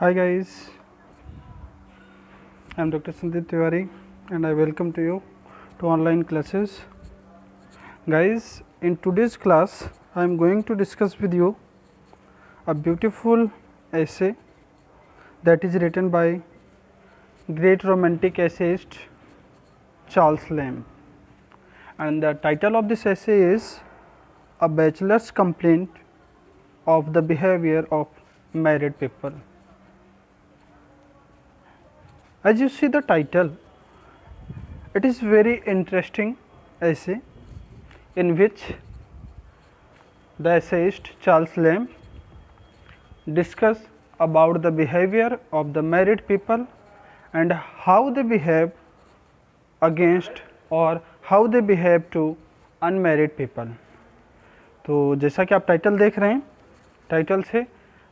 Hi guys, I am Dr. Sandeep Tiwari and I welcome to you to online classes. Guys, in today's class I am going to discuss with you a beautiful essay that is written by great romantic essayist Charles Lamb, and the title of this essay is A Bachelor's Complaint of the Behavior of Married People. As you see the title, it is very interesting essay in which the essayist Charles Lamb discuss about the behavior of the married people and how they behave against or how they behave to unmarried people. तो जैसा कि आप title देख रहे हैं, title से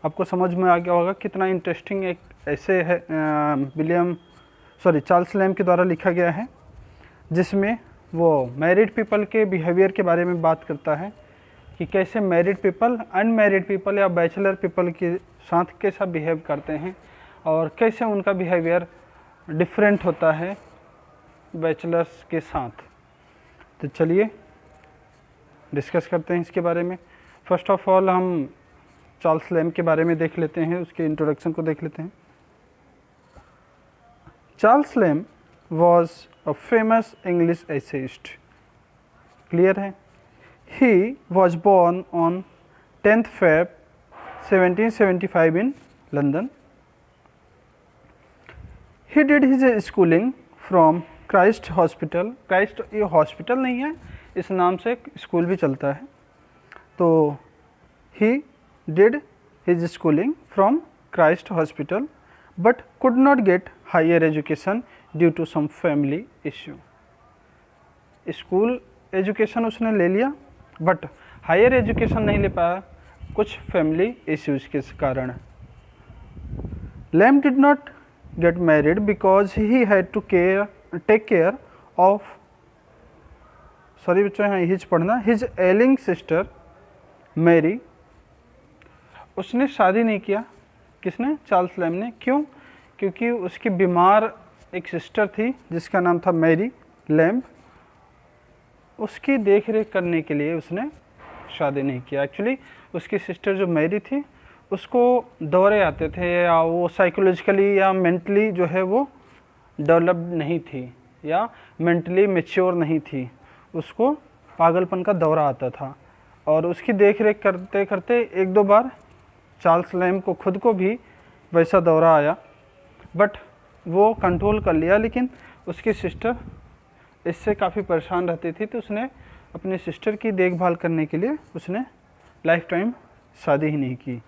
आपको समझ में आ गया होगा कितना इंटरेस्टिंग एक ऐसे है चार्ल्स लैम्ब के द्वारा लिखा गया है, जिसमें वो मैरिड पीपल के बिहेवियर के बारे में बात करता है कि कैसे मैरिड पीपल अनमैरिड पीपल या बैचलर पीपल के साथ कैसा बिहेव करते हैं और कैसे उनका बिहेवियर डिफरेंट होता है बैचलर्स के साथ। तो चलिए डिस्कस करते हैं इसके बारे में। फर्स्ट ऑफ ऑल हम चार्ल्स लैम्ब के बारे में देख लेते हैं, उसके इंट्रोडक्शन को देख लेते हैं। Charles lamb was a famous English essayist. Clear है? He was born on 10th Feb 1775 in London. He did his schooling from Christ Hospital. Christ ये हॉस्पिटल नहीं है, इस नाम से स्कूल भी चलता है। तो he did his schooling from Christ Hospital but could not get higher education due to some family issue. School education उसने ले लिया बट हायर एजुकेशन नहीं ले पाया, कुछ फैमिली इश्यूज के कारण। Lamb did not get married because he had to take care of बच्चों यहाँ हिज पढ़ना हिज एलिंग सिस्टर मैरी। उसने शादी नहीं किया, किसने? चार्ल्स लैम्ब ने। क्यों? क्योंकि उसकी बीमार एक सिस्टर थी जिसका नाम था मैरी लैम्ब, उसकी देख रेख करने के लिए उसने शादी नहीं किया। एक्चुअली उसकी सिस्टर जो मैरी थी उसको दौरे आते थे या वो साइकोलॉजिकली या मेंटली जो है वो डेवलप्ड नहीं थी या मेंटली मैच्योर नहीं थी, उसको पागलपन का दौरा आता था और उसकी देख रेख करते करते एक दो बार चार्ल्स लैम्ब को खुद को भी वैसा दौरा आया, बट वो कंट्रोल कर लिया। लेकिन उसकी सिस्टर इससे काफ़ी परेशान रहती थी, तो उसने अपनी सिस्टर की देखभाल करने के लिए उसने लाइफ टाइम शादी ही नहीं की।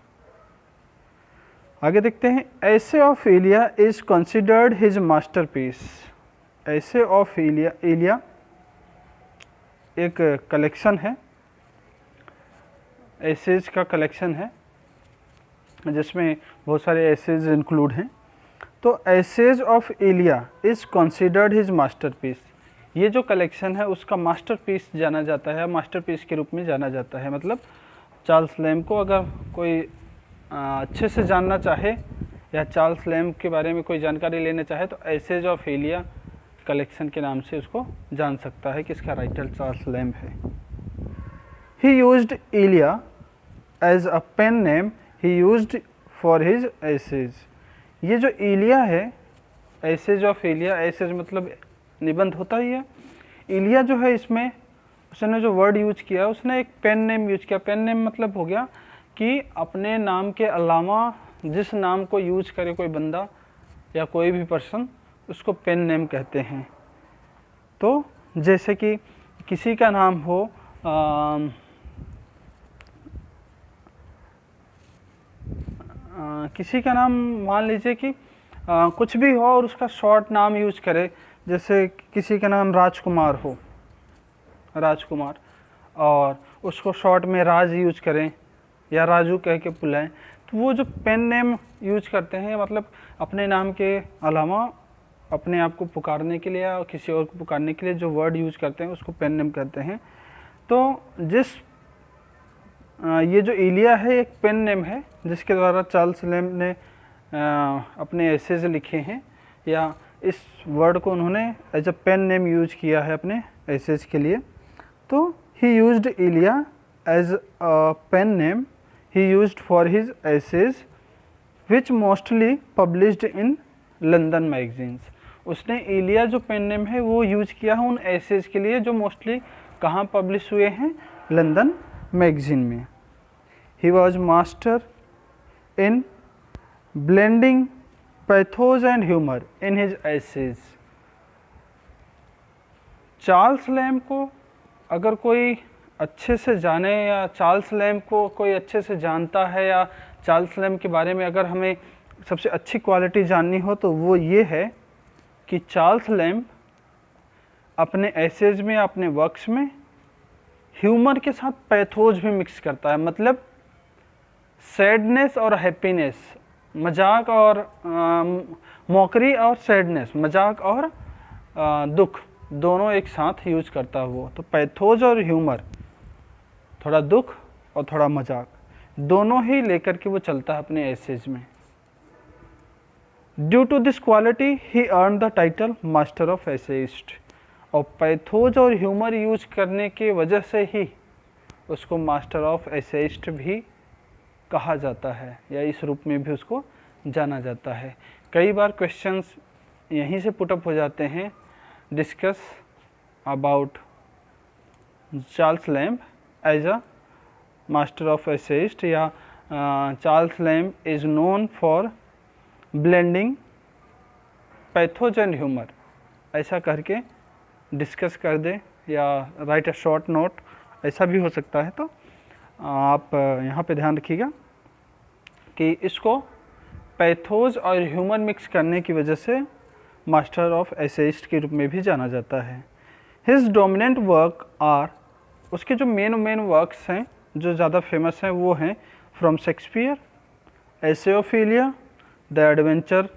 आगे देखते हैं। Essays of Elia is considered his masterpiece. Essays of Elia एक कलेक्शन है, एसेज का कलेक्शन है जिसमें बहुत सारे एसेज इंक्लूड हैं। तो essays of Elia is considered his masterpiece. ये जो कलेक्शन है उसका मास्टरपीस जाना जाता है, मास्टरपीस के रूप में जाना जाता है। मतलब चार्ल्स लैम्ब को अगर कोई अच्छे से जानना चाहे या चार्ल्स लैम्ब के बारे में कोई जानकारी लेना चाहे तो एसेज ऑफ इलिया कलेक्शन के नाम से उसको जान सकता है कि इसका राइटर चार्ल्स लैम्ब है। He used Elia as a pen name he used for his essays. ये जो इलिया है, एसेज ऑफ इलिया, एसेज मतलब निबंध होता ही है। इलिया जो है इसमें उसने जो वर्ड यूज किया उसने एक पेन नेम यूज किया। पेन नेम मतलब हो गया कि अपने नाम के अलावा जिस नाम को यूज करे कोई बंदा या कोई भी पर्सन, उसको पेन नेम कहते हैं। तो जैसे कि किसी का नाम हो किसी का नाम मान लीजिए कि कुछ भी हो और उसका शॉर्ट नाम यूज करे, जैसे किसी का नाम राजकुमार हो, राजकुमार, और उसको शॉर्ट में राज यूज करें या राजू कह के बुलाएं, तो वो जो पेन नेम यूज करते हैं मतलब अपने नाम के अलावा अपने आप को पुकारने के लिए या किसी और को पुकारने के लिए जो वर्ड यूज करते हैं उसको पेन नेम कहते हैं। तो जिस ये जो इलिया है एक पेन नेम है जिसके द्वारा चार्ल्स लैम्ब ने अपने एसेज लिखे हैं, या इस वर्ड को उन्होंने as a pen name use किया है अपने एसेज के लिए। तो he used Elia as a pen name he used for his essays which mostly published in London magazines. उसने इलिया जो पेन नेम है वो यूज किया है उन एसेज के लिए जो मोस्टली कहाँ पब्लिश हुए हैं, लंदन मैगजीन में। He was master in blending pathos and humour in his essays. Charles Lamb को अगर कोई अच्छे से जाने, या चार्ल्स लैम्ब को कोई अच्छे से जानता है, या चार्ल्स लैम्ब के बारे में अगर हमें सबसे अच्छी क्वालिटी जाननी हो तो वो ये है कि चार्ल्स लैम्ब अपने एसेज में, अपने वर्क्स में ह्यूमर के साथ पैथोज भी मिक्स करता है। मतलब सैडनेस और हैप्पीनेस, मजाक और मौकरी और सैडनेस, मजाक और दुख, दोनों एक साथ यूज करता है वो। तो पैथोज और ह्यूमर, थोड़ा दुख और थोड़ा मजाक, दोनों ही लेकर के वो चलता है अपने एसेज में। Due to this quality he earn the title master of essayist. और पैथोज और ह्यूमर यूज करने की वजह से ही उसको मास्टर ऑफ एसेइस्ट भी कहा जाता है, या इस रूप में भी उसको जाना जाता है। कई बार क्वेश्चंस यहीं से पुटअप हो जाते हैं, discuss about Charles Lamb as a master of essayist, या Charles Lamb is known for blending pathos and humour, ऐसा करके डिस्कस कर दे, या राइट अ शॉर्ट नोट, ऐसा भी हो सकता है। तो आप यहाँ पे ध्यान रखिएगा कि इसको पैथोज और ह्यूमर मिक्स करने की वजह से मास्टर ऑफ एसेइस्ट के रूप में भी जाना जाता है। हिज डोमिनेंट वर्क आर, उसके जो मेन वर्क्स हैं जो ज़्यादा फेमस हैं वो हैं from Shakespeare, essay of Elia, the adventure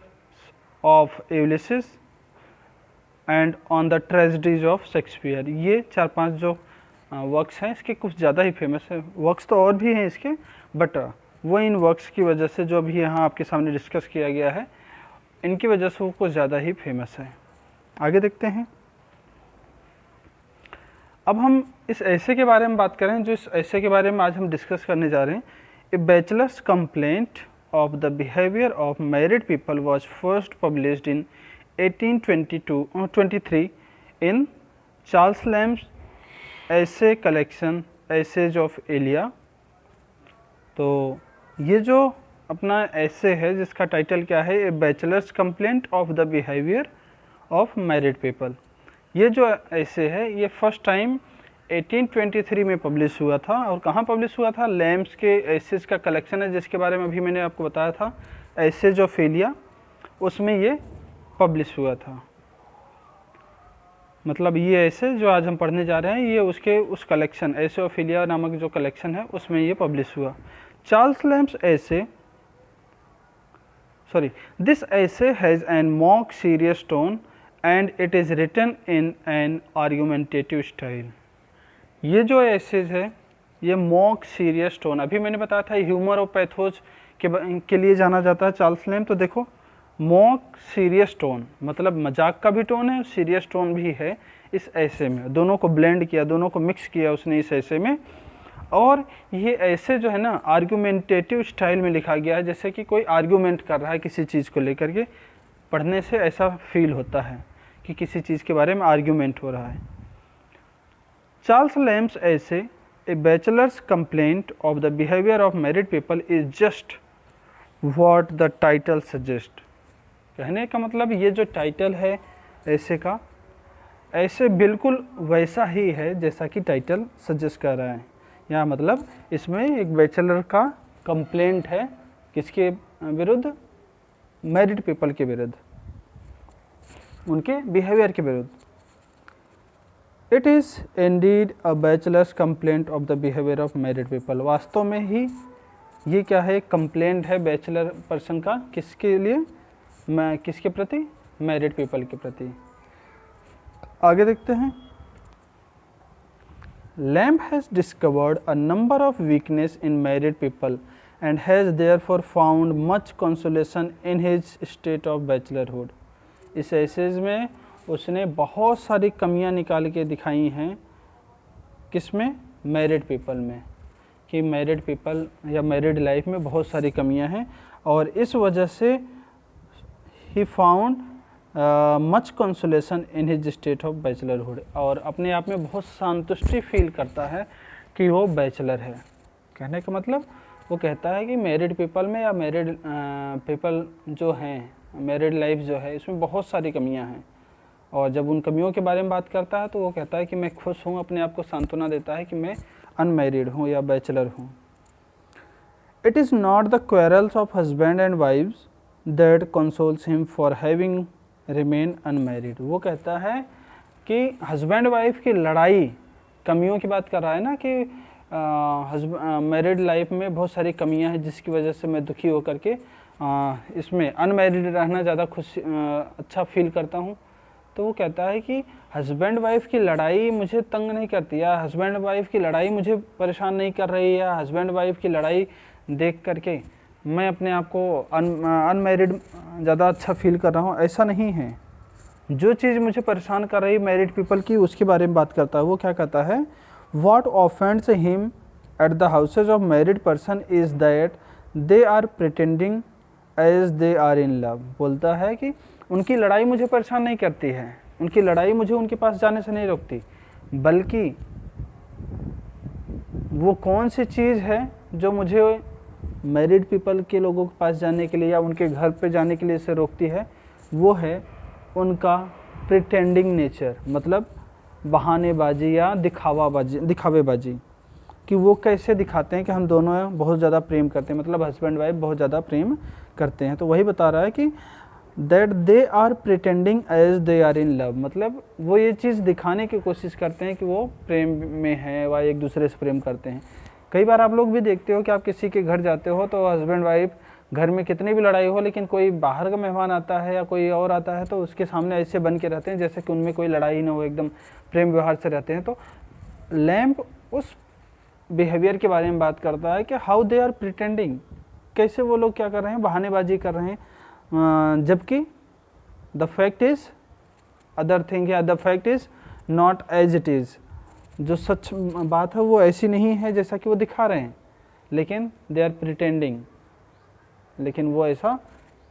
of Ulysses and on the tragedies of Shakespeare. ये 4-5 जो वर्क्स हैं इसके कुछ ज़्यादा ही फेमस है। वर्क्स तो और भी हैं इसके, बट वो इन वर्क्स की वजह से जो अभी यहाँ आपके सामने डिस्कस किया गया है, इनकी वजह से वो कुछ ज़्यादा ही फेमस है। आगे देखते हैं। अब हम इस ऐसे के बारे में बात करें, जो इस ऐसे के बारे में आज हम डिस्कस करने जा रहे हैं। A bachelor's complaint of the behaviour of married people was first published in 1823 in Charles Lamb's essay collection essays of Elia. तो ये जो अपना ऐसे है जिसका टाइटल क्या है, a bachelor's complaint of the behaviour of married people. ये जो ऐसे है ये फर्स्ट टाइम 1823 में पब्लिश हुआ था। और कहाँ पब्लिश हुआ था? लैम्ब्स के एसेज का कलेक्शन है जिसके बारे में अभी मैंने आपको बताया था, एसेज ऑफ एलिया, उसमें ये पब्लिश हुआ था। मतलब ये ऐसे जो आज हम पढ़ने जा रहे हैं ये उसके उस कलेक्शन एसे ऑफ एलिया नामक जो कलेक्शन है उसमें ये पब्लिश हुआ। Charles Lamb's essay this essay has an mock serious tone and it is written in an argumentative style. ये जो एसेज है ये मॉक सीरियस टोन, अभी मैंने बताया था ह्यूमर और पैथोज के लिए जाना जाता है चार्ल्स लैम्ब। तो देखो मॉक सीरियस टोन मतलब मजाक का भी टोन है और सीरियस टोन भी है इस ऐसे में, दोनों को ब्लेंड किया, दोनों को मिक्स किया उसने इस ऐसे में। और ये ऐसे जो है ना आर्गुमेंटेटिव स्टाइल में लिखा गया है, जैसे कि कोई आर्गुमेंट कर रहा है किसी चीज़ को लेकर के, पढ़ने से ऐसा फील होता है कि किसी चीज़ के बारे में आर्ग्यूमेंट हो रहा है। Charles Lamb's essay a bachelor's complaint of the behaviour of married people is just what the title suggest. कहने का मतलब ये जो टाइटल है ऐसे का, ऐसे बिल्कुल वैसा ही है जैसा कि टाइटल सजेस्ट कर रहा है। यहाँ मतलब इसमें एक बैचलर का कंप्लेंट है किसके विरुद्ध? मैरिड पीपल के विरुद्ध, उनके बिहेवियर के विरुद्ध। It is indeed a bachelors complaint of the behaviour of married people. वास्तव में ही ये क्या है? कंप्लेंट है बैचलर पर्सन का, किसके लिए? मैं किसके प्रति? मैरिड पीपल के प्रति। आगे देखते हैं। Lamb has discovered a number of weakness in married people and has therefore found much consolation in his state of bachelorhood। इस एसेज में उसने बहुत सारी कमियां निकाल के दिखाई हैं, किसमें? मैरिड पीपल में, कि मैरिड पीपल या मैरिड लाइफ में बहुत सारी कमियां हैं और इस वजह से he found much consolation in his state of bachelorhood, और अपने आप में बहुत संतुष्टि फील करता है कि वो बैचलर है। कहने का मतलब वो कहता है कि मैरिड पीपल में या मैरिड पीपल जो हैं, मैरिड लाइफ जो है इसमें बहुत सारी कमियां हैं, और जब उन कमियों के बारे में बात करता है तो वो कहता है कि मैं खुश हूँ, अपने आप को सांत्वना देता है कि मैं अनमैरिड हूँ या बैचलर हूँ। It is not the quarrels of husband and wifes that consoles him for having remain unmarried. वो कहता है कि हस्बैंड वाइफ की लड़ाई, कमियों की बात कर रहा है ना कि मैरिड लाइफ में बहुत सारी कमियां हैं जिसकी वजह से मैं दुखी होकर के इसमें अनमैरिड रहना ज़्यादा खुश अच्छा फील करता हूँ। तो वो कहता है कि हस्बैंड वाइफ की लड़ाई मुझे तंग नहीं करती, या हस्बैंड वाइफ की लड़ाई मुझे परेशान नहीं कर रही, या हस्बैंड वाइफ की लड़ाई देख करके मैं अपने आप को अनमैरिड ज़्यादा अच्छा फील कर रहा हूँ, ऐसा नहीं है। जो चीज़ मुझे परेशान कर रही मैरिड पीपल की उसके बारे में बात करता है। वो क्या कहता है? What offends him at the houses of married person is that they are pretending as they are in love। बोलता है कि उनकी लड़ाई मुझे परेशान नहीं करती है, उनकी लड़ाई मुझे उनके पास जाने से नहीं रोकती, बल्कि वो कौन सी चीज़ है जो मुझे मैरिड पीपल के लोगों के पास जाने के लिए या उनके घर पे जाने के लिए से रोकती है, वो है उनका प्रिटेंडिंग नेचर, मतलब बहानेबाजी या दिखावेबाजी, कि वो कैसे दिखाते हैं कि हम दोनों बहुत ज़्यादा प्रेम करते हैं, मतलब हस्बैंड वाइफ बहुत ज़्यादा प्रेम करते हैं। तो वही बता रहा है कि that they are pretending as they are in love, मतलब वो ये चीज़ दिखाने की कोशिश करते हैं कि वो प्रेम में हैं व एक दूसरे से प्रेम करते हैं। कई बार आप लोग भी देखते हो कि आप किसी के घर जाते हो तो हस्बैंड वाइफ घर में कितनी भी लड़ाई हो, लेकिन कोई बाहर का मेहमान आता है या कोई और आता है तो उसके सामने ऐसे बन के रहते हैं जैसे कि उनमें कोई लड़ाई ना हो, एकदम प्रेम व्यवहार से रहते हैं। तो लैम्प उस बिहेवियर के बारे में बात करता है कि हाउ दे आर प्रिटेंडिंग, कैसे वो लोग क्या कर रहे हैं, बहानेबाजी कर रहे हैं, जबकि the fact is other thing या the fact is not as it is, जो सच बात है वो ऐसी नहीं है जैसा कि वो दिखा रहे हैं, लेकिन दे आर प्रिटेंडिंग, लेकिन वो ऐसा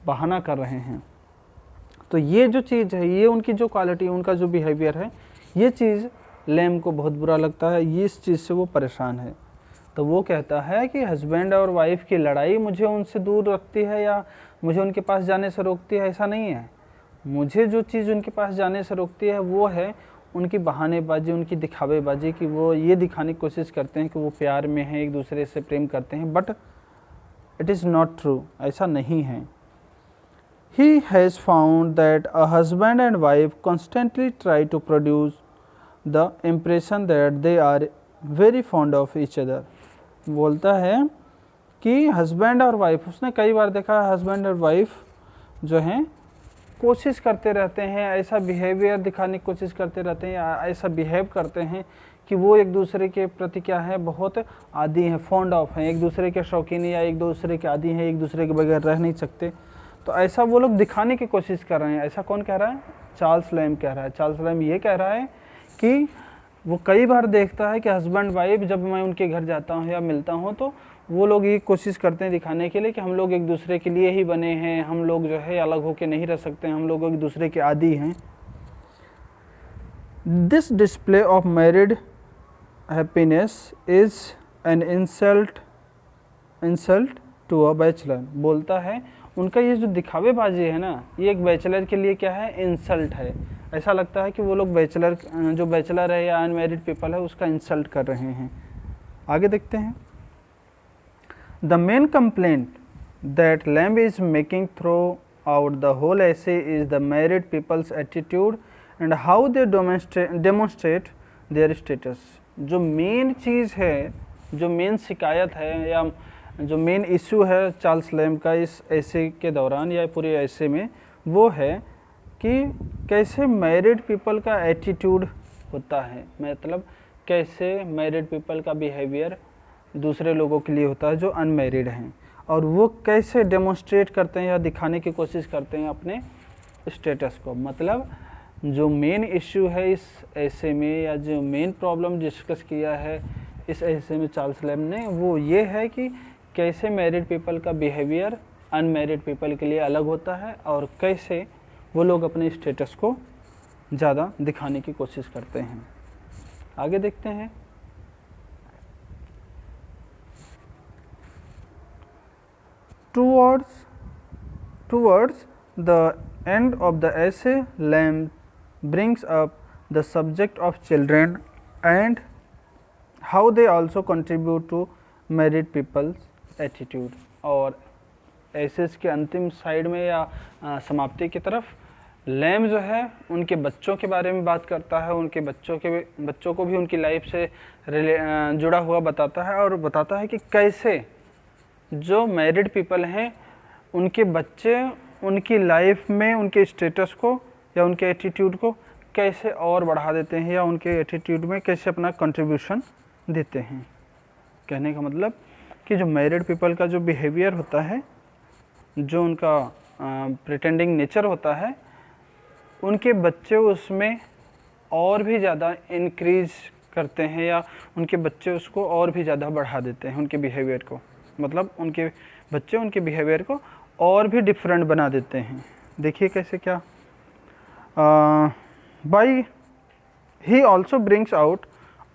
बहाना कर रहे हैं। तो ये जो चीज़ है, ये उनकी जो क्वालिटी, उनका जो बिहेवियर है, ये चीज़ लैम को बहुत बुरा लगता है, ये इस चीज़ से वो परेशान है। तो वो कहता है कि हस्बैंड और वाइफ की लड़ाई मुझे उनसे दूर रखती है या मुझे उनके पास जाने से रोकती है, ऐसा नहीं है। मुझे जो चीज़ उनके पास जाने से रोकती है वो है उनकी बहानेबाजी, उनकी दिखावेबाजी, कि वो ये दिखाने की कोशिश करते हैं कि वो प्यार में हैं, एक दूसरे से प्रेम करते हैं, but it is not true, ऐसा नहीं है। He has found that a husband and wife constantly try to produce the impression that they are very fond of each other। बोलता है कि हस्बैंड और वाइफ, उसने कई बार देखा हस्बैंड और वाइफ जो हैं कोशिश करते रहते हैं, ऐसा बिहेवियर दिखाने की कोशिश करते रहते हैं, ऐसा बिहेव करते हैं कि वो एक दूसरे के प्रति क्या है, बहुत आदी हैं, फॉन्ड ऑफ हैं, एक दूसरे के शौकीन या एक दूसरे के आदी हैं, एक दूसरे के बगैर रह नहीं सकते। तो ऐसा वो लोग दिखाने की कोशिश कर रहे हैं। ऐसा कौन कह रहा है? चार्ल्स लैम्ब कह रहा है। चार्ल्स लैम्ब ये कह रहा है कि वो कई बार देखता है कि हस्बैंड वाइफ जब मैं उनके घर जाता हूँ या मिलता हूँ तो वो लोग ये कोशिश करते हैं दिखाने के लिए कि हम लोग एक दूसरे के लिए ही बने हैं, हम लोग जो है अलग होकर नहीं रह सकते, हम लोग एक दूसरे के आदी हैं। This display of married happiness is an insult to a bachelor. बोलता है उनका ये जो दिखावेबाजी है ना, ये एक बैचलर के लिए क्या है, इंसल्ट है। ऐसा लगता है कि वो लोग बैचलर, जो बैचलर है या अनमैरिड पीपल है, उसका इंसल्ट कर रहे हैं। आगे देखते हैं। The main complaint that Lamb is making throughout the whole essay is the married people's attitude and how they demonstrate their status. जो मेन चीज़ है, जो मेन शिकायत है या जो मेन इशू है चार्ल्स लैम्ब का इस ऐसे के दौरान या पूरे ऐसे में, वो है कि कैसे मैरिड पीपल का एटीट्यूड होता है, मतलब कैसे मैरिड पीपल का बिहेवियर दूसरे लोगों के लिए होता है जो अनमैरिड हैं। और वो कैसे डेमोन्स्ट्रेट करते हैं या दिखाने की कोशिश करते हैं अपने स्टेटस को। मतलब जो मेन इश्यू है इस ऐसे में, या जो मेन प्रॉब्लम डिस्कस किया है इस ऐसे में चार्ल्स लैम्ब ने, वो ये है कि कैसे मैरिड पीपल का बिहेवियर अनमैरिड पीपल के लिए अलग होता है और कैसे वो लोग अपने स्टेटस को ज़्यादा दिखाने की कोशिश करते हैं। आगे देखते हैं। Towards the end of the essay, Lamb brings up the subject of children and how they also contribute to married people's attitude। और एसेस के अंतिम साइड में या समाप्ति की तरफ लैम्ब जो है उनके बच्चों के बारे में बात करता है, उनके बच्चों को भी उनकी लाइफ से जुड़ा हुआ बताता है और बताता है कि कैसे जो मैरिड पीपल हैं उनके बच्चे उनकी लाइफ में उनके स्टेटस को या उनके एटीट्यूड को कैसे और बढ़ा देते हैं या उनके एटीट्यूड में कैसे अपना कंट्रीब्यूशन देते हैं। कहने का मतलब कि जो मैरिड पीपल का जो बिहेवियर होता है, जो उनका प्रिटेंडिंग नेचर होता है, उनके बच्चे उसमें और भी ज़्यादा इंक्रीज करते हैं या उनके बच्चे उसको और भी ज़्यादा बढ़ा देते हैं उनके बिहेवियर को। मतलब उनके बच्चे उनके बिहेवियर को और भी डिफरेंट बना देते हैं। देखिए कैसे क्या, by he also brings out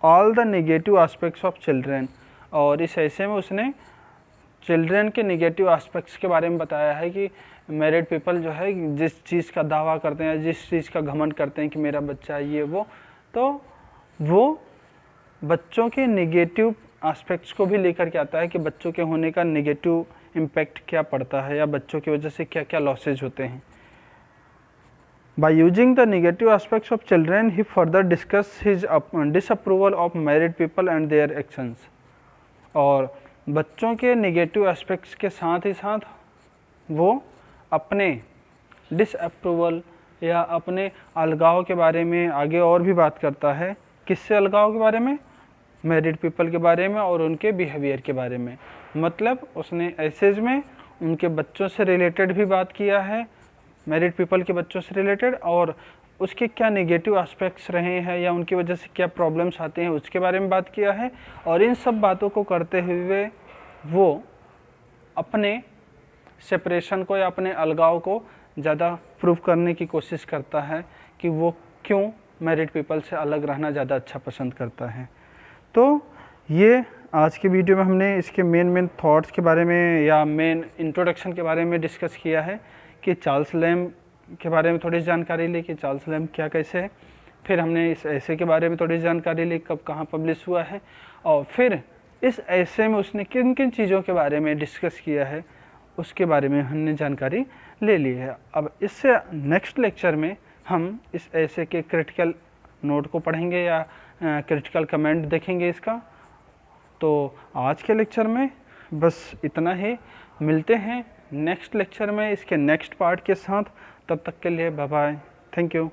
all the negative aspects of children. और इस ऐसे में उसने चिल्ड्रेन के नेगेटिव एस्पेक्ट्स के बारे में बताया है कि मैरिड पीपल जो है जिस चीज़ का दावा करते हैं, जिस चीज़ का घमंड करते हैं कि मेरा बच्चा ये वो, तो वो बच्चों के नेगेटिव एस्पेक्ट्स को भी लेकर के आता है कि बच्चों के होने का नेगेटिव इम्पैक्ट क्या पड़ता है या बच्चों की वजह से क्या क्या लॉसेज होते हैं। By using the negative aspects of children, he further discuss his disapproval of married people and their actions। और बच्चों के नेगेटिव एस्पेक्ट्स के साथ ही साथ वो अपने डिसअप्रूवल या अपने अलगाव के बारे में आगे और भी बात करता है। किससे अलगाव के बारे में? मैरिड पीपल के बारे में और उनके बिहेवियर के बारे में। मतलब उसने एसेज में उनके बच्चों से रिलेटेड भी बात किया है, मैरिड पीपल के बच्चों से रिलेटेड, और उसके क्या नेगेटिव एस्पेक्ट्स रहे हैं या उनकी वजह से क्या प्रॉब्लम्स आते हैं उसके बारे में बात किया है। और इन सब बातों को करते हुए वो अपने सेपरेशन को या अपने अलगाव को ज़्यादा प्रूव करने की कोशिश करता है कि वो क्यों मैरिड पीपल से अलग रहना ज़्यादा अच्छा पसंद करता है। तो ये आज की वीडियो में हमने इसके मेन थॉट्स के बारे में या मेन इंट्रोडक्शन के बारे में डिस्कस किया है कि चार्ल्स लैम्ब के बारे में थोड़ी जानकारी ली कि चार्ल्स लैम्ब क्या कैसे है। फिर हमने इस ऐसे के बारे में थोड़ी जानकारी ली, कब कहाँ पब्लिश हुआ है, और फिर इस ऐसे में उसने किन किन चीज़ों के बारे में डिस्कस किया है उसके बारे में हमने जानकारी ले ली है। अब इससे नेक्स्ट लेक्चर में हम इस ऐसे के क्रिटिकल नोट को पढ़ेंगे या क्रिटिकल कमेंट देखेंगे इसका। तो आज के लेक्चर में बस इतना ही, मिलते हैं नेक्स्ट लेक्चर में इसके नेक्स्ट पार्ट के साथ। तब तक के लिए बाय बाय, थैंक यू।